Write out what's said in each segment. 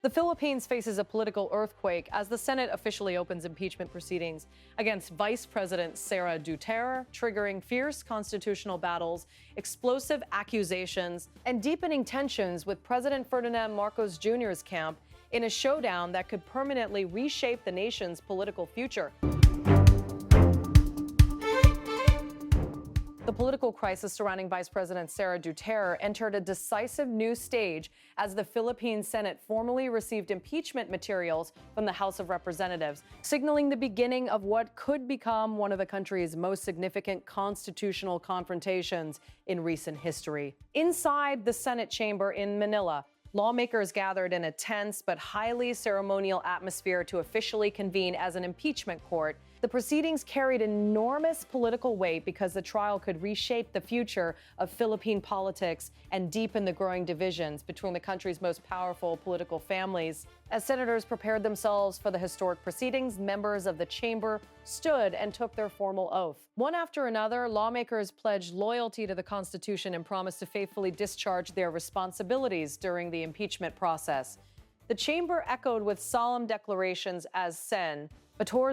The Philippines faces a political earthquake as the Senate officially opens impeachment proceedings against Vice President Sara Duterte, triggering fierce constitutional battles, explosive accusations, and deepening tensions with President Ferdinand Marcos Jr.'s camp in a showdown that could permanently reshape the nation's political future. The political crisis surrounding Vice President Sara Duterte entered a decisive new stage as the Philippine Senate formally received impeachment materials from the House of Representatives, signaling the beginning of what could become one of the country's most significant constitutional confrontations in recent history. Inside the Senate chamber in Manila, lawmakers gathered in a tense but highly ceremonial atmosphere to officially convene as an impeachment court. The proceedings carried enormous political weight because the trial could reshape the future of Philippine politics and deepen the growing divisions between the country's most powerful political families. As senators prepared themselves for the historic proceedings, members of the chamber stood and took their formal oath. One after another, lawmakers pledged loyalty to the Constitution and promised to faithfully discharge their responsibilities during the impeachment process. The chamber echoed with solemn declarations as senators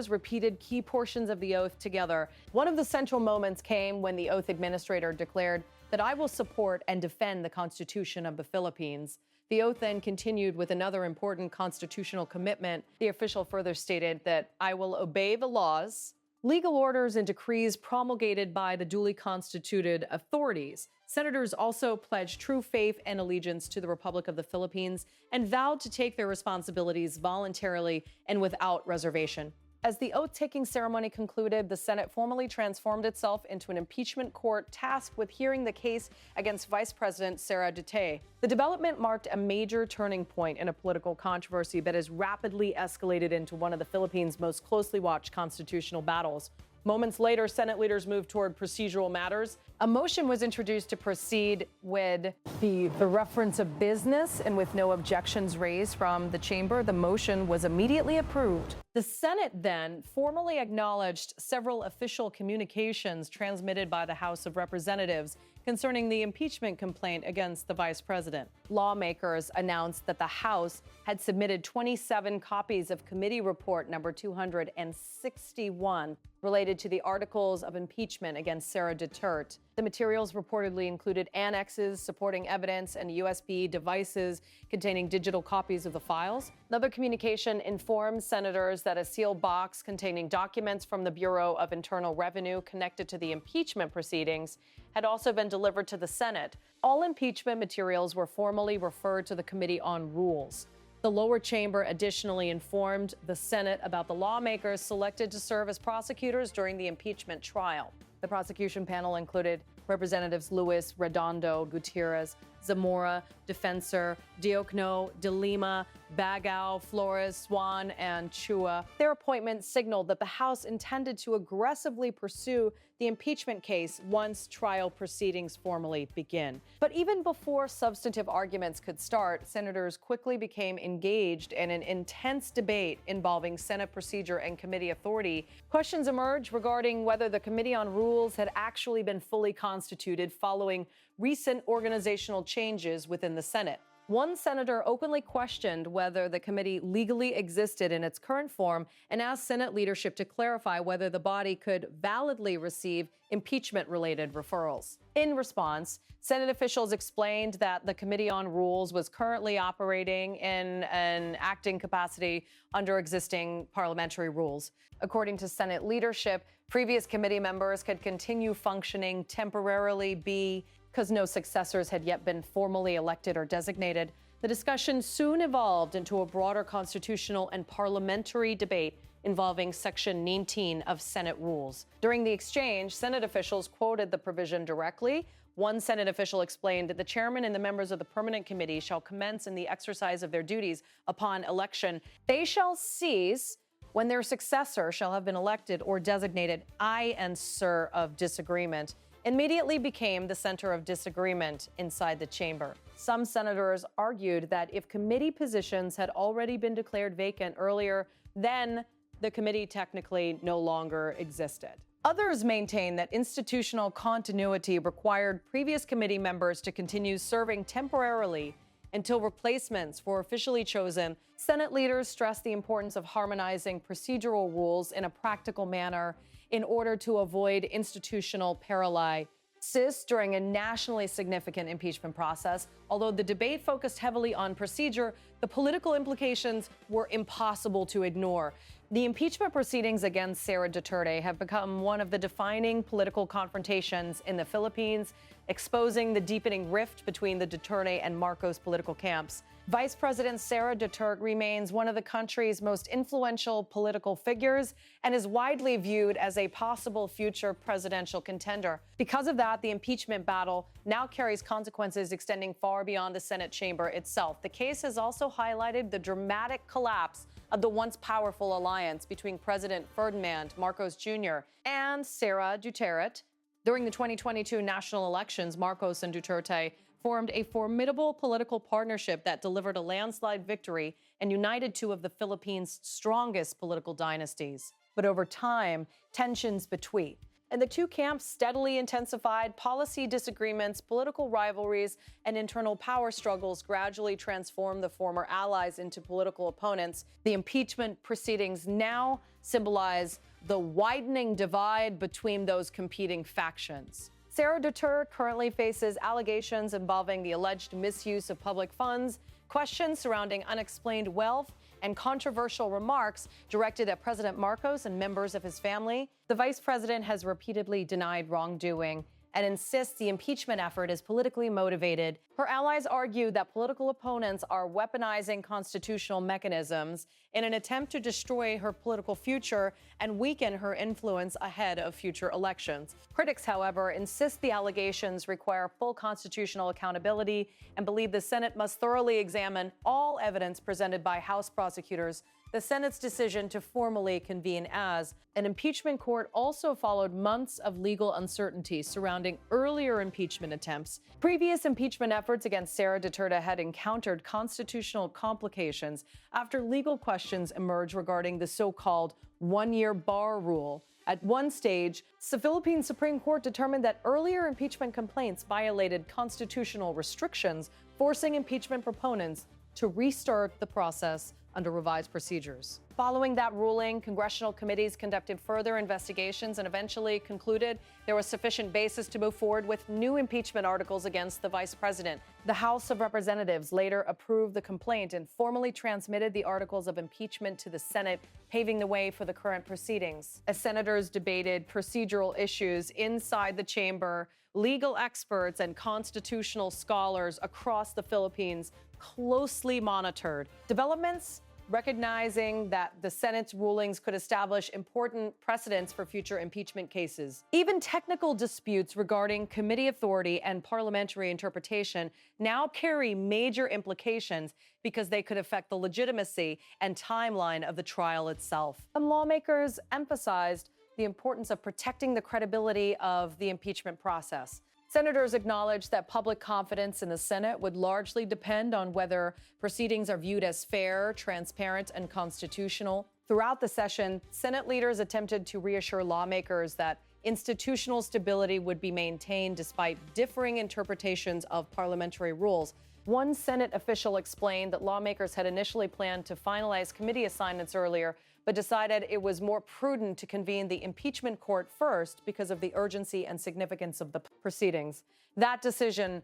repeated key portions of the oath together. One of the central moments came when the oath administrator declared that I will support and defend the Constitution of the Philippines. The oath then continued with another important constitutional commitment. The official further stated that I will obey the laws, legal orders, and decrees promulgated by the duly constituted authorities. Senators also pledged true faith and allegiance to the Republic of the Philippines and vowed to take their responsibilities voluntarily and without reservation. As the oath-taking ceremony concluded, the Senate formally transformed itself into an impeachment court tasked with hearing the case against Vice President Sara Duterte. The development marked a major turning point in a political controversy that has rapidly escalated into one of the Philippines' most closely watched constitutional battles. Moments later, Senate leaders moved toward procedural matters. A motion was introduced to proceed with the reference of business, and with no objections raised from the chamber, the motion was immediately approved. The Senate then formally acknowledged several official communications transmitted by the House of Representatives concerning the impeachment complaint against the vice president. Lawmakers announced that the House had submitted 27 copies of Committee Report number 261 related to the articles of impeachment against Sara Duterte. The materials reportedly included annexes, supporting evidence, and USB devices containing digital copies of the files. Another communication informed senators that a sealed box containing documents from the Bureau of Internal Revenue connected to the impeachment proceedings had also been delivered to the Senate. All impeachment materials were formally referred to the Committee on Rules. The lower chamber additionally informed the Senate about the lawmakers selected to serve as prosecutors during the impeachment trial. The prosecution panel included Representatives Luis Redondo Gutierrez, Zamora, Defensor, Diokno, De Lima, Bagao, Flores, Swan, and Chua. Their appointments signaled that the House intended to aggressively pursue the impeachment case once trial proceedings formally begin. But even before substantive arguments could start, senators quickly became engaged in an intense debate involving Senate procedure and committee authority. Questions emerged regarding whether the Committee on Rules had actually been fully constituted following recent organizational changes within the Senate. One senator openly questioned whether the committee legally existed in its current form and asked Senate leadership to clarify whether the body could validly receive impeachment-related referrals. In response, Senate officials explained that the Committee on Rules was currently operating in an acting capacity under existing parliamentary rules. According to Senate leadership, previous committee members could continue functioning temporarily because no successors had yet been formally elected or designated. The discussion soon evolved into a broader constitutional and parliamentary debate involving Section 19 of Senate rules. During the exchange, Senate officials quoted the provision directly. One Senate official explained that the chairman and the members of the permanent committee shall commence in the exercise of their duties upon election. They shall cease when their successor shall have been elected or designated. I answer of disagreement immediately became the center of disagreement inside the chamber. Some senators argued that if committee positions had already been declared vacant earlier, then the committee technically no longer existed. Others maintained that institutional continuity required previous committee members to continue serving temporarily until replacements were officially chosen. Senate leaders stressed the importance of harmonizing procedural rules in a practical manner in order to avoid institutional paralysis during a nationally significant impeachment process. Although the debate focused heavily on procedure, the political implications were impossible to ignore. The impeachment proceedings against Sara Duterte have become one of the defining political confrontations in the Philippines, exposing the deepening rift between the Duterte and Marcos political camps. Vice President Sara Duterte remains one of the country's most influential political figures and is widely viewed as a possible future presidential contender. Because of that, the impeachment battle now carries consequences extending far beyond the Senate chamber itself. The case has also highlighted the dramatic collapse of the once powerful alliance between President Ferdinand Marcos Jr. and Sara Duterte. During the 2022 national elections, Marcos and Duterte formed a formidable political partnership that delivered a landslide victory and united two of the Philippines' strongest political dynasties. But over time, tensions between and the two camps steadily intensified. Policy disagreements, political rivalries, and internal power struggles gradually transformed the former allies into political opponents. The impeachment proceedings now symbolize the widening divide between those competing factions. Sara Duterte currently faces allegations involving the alleged misuse of public funds, questions surrounding unexplained wealth, and controversial remarks directed at President Marcos and members of his family. The vice president has repeatedly denied wrongdoing and insists the impeachment effort is politically motivated. Her allies argue that political opponents are weaponizing constitutional mechanisms in an attempt to destroy her political future and weaken her influence ahead of future elections. Critics, however, insist the allegations require full constitutional accountability and believe the Senate must thoroughly examine all evidence presented by House prosecutors. The Senate's decision to formally convene as an impeachment court also followed months of legal uncertainty surrounding earlier impeachment attempts. Previous impeachment efforts against Sara Duterte had encountered constitutional complications after legal questions emerged regarding the so-called one-year bar rule. At one stage, the Philippine Supreme Court determined that earlier impeachment complaints violated constitutional restrictions, forcing impeachment proponents to restart the process under revised procedures. Following that ruling, congressional committees conducted further investigations and eventually concluded there was sufficient basis to move forward with new impeachment articles against the vice president. The House of Representatives later approved the complaint and formally transmitted the articles of impeachment to the Senate, paving the way for the current proceedings. As senators debated procedural issues inside the chamber, legal experts and constitutional scholars across the Philippines closely monitored developments, recognizing that the Senate's rulings could establish important precedents for future impeachment cases. Even technical disputes regarding committee authority and parliamentary interpretation now carry major implications because they could affect the legitimacy and timeline of the trial itself. And lawmakers emphasized the importance of protecting the credibility of the impeachment process. Senators acknowledged that public confidence in the Senate would largely depend on whether proceedings are viewed as fair, transparent, and constitutional. Throughout the session, Senate leaders attempted to reassure lawmakers that institutional stability would be maintained despite differing interpretations of parliamentary rules. One Senate official explained that lawmakers had initially planned to finalize committee assignments earlier, but decided it was more prudent to convene the impeachment court first because of the urgency and significance of the proceedings. That decision,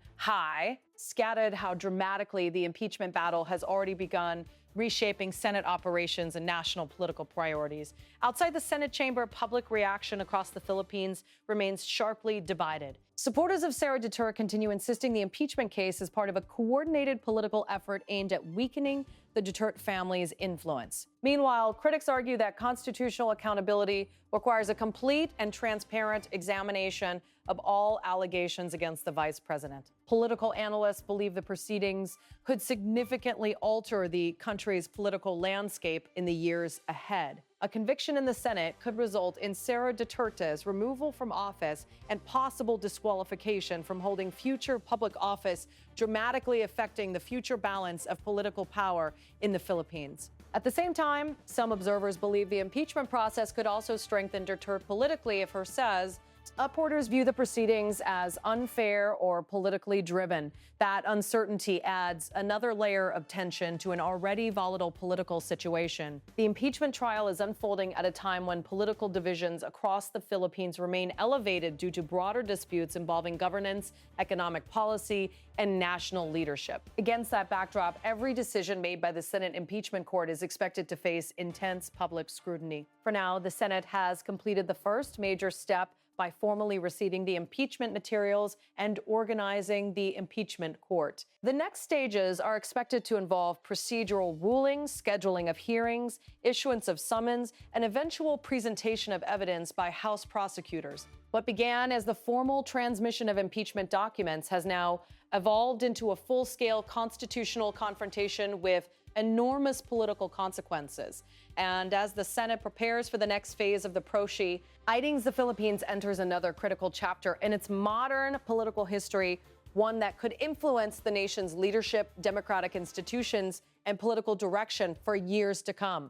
scattered how dramatically the impeachment battle has already begun, reshaping Senate operations and national political priorities. Outside the Senate chamber, public reaction across the Philippines remains sharply divided. Supporters of Sara Duterte continue insisting the impeachment case is part of a coordinated political effort aimed at weakening the Duterte family's influence. Meanwhile, critics argue that constitutional accountability requires a complete and transparent examination of all allegations against the vice president. Political analysts believe the proceedings could significantly alter the country's political landscape in the years ahead. A conviction in the Senate could result in Sara Duterte's removal from office and possible disqualification from holding future public office, dramatically affecting the future balance of political power in the Philippines. At the same time, some observers believe the impeachment process could also strengthen Duterte politically if her says Upporters view the proceedings as unfair or politically driven. That uncertainty adds another layer of tension to an already volatile political situation. The impeachment trial is unfolding at a time when political divisions across the Philippines remain elevated due to broader disputes involving governance, economic policy, and national leadership. Against that backdrop, every decision made by the Senate impeachment court is expected to face intense public scrutiny. For now, the Senate has completed the first major step by formally receiving the impeachment materials and organizing the impeachment court. The next stages are expected to involve procedural rulings, scheduling of hearings, issuance of summons, and eventual presentation of evidence by House prosecutors. What began as the formal transmission of impeachment documents has now evolved into a full-scale constitutional confrontation with enormous political consequences. And as the Senate prepares for the next phase of the Proceedings, the Philippines enters another critical chapter in its modern political history, one that could influence the nation's leadership, democratic institutions, and political direction for years to come.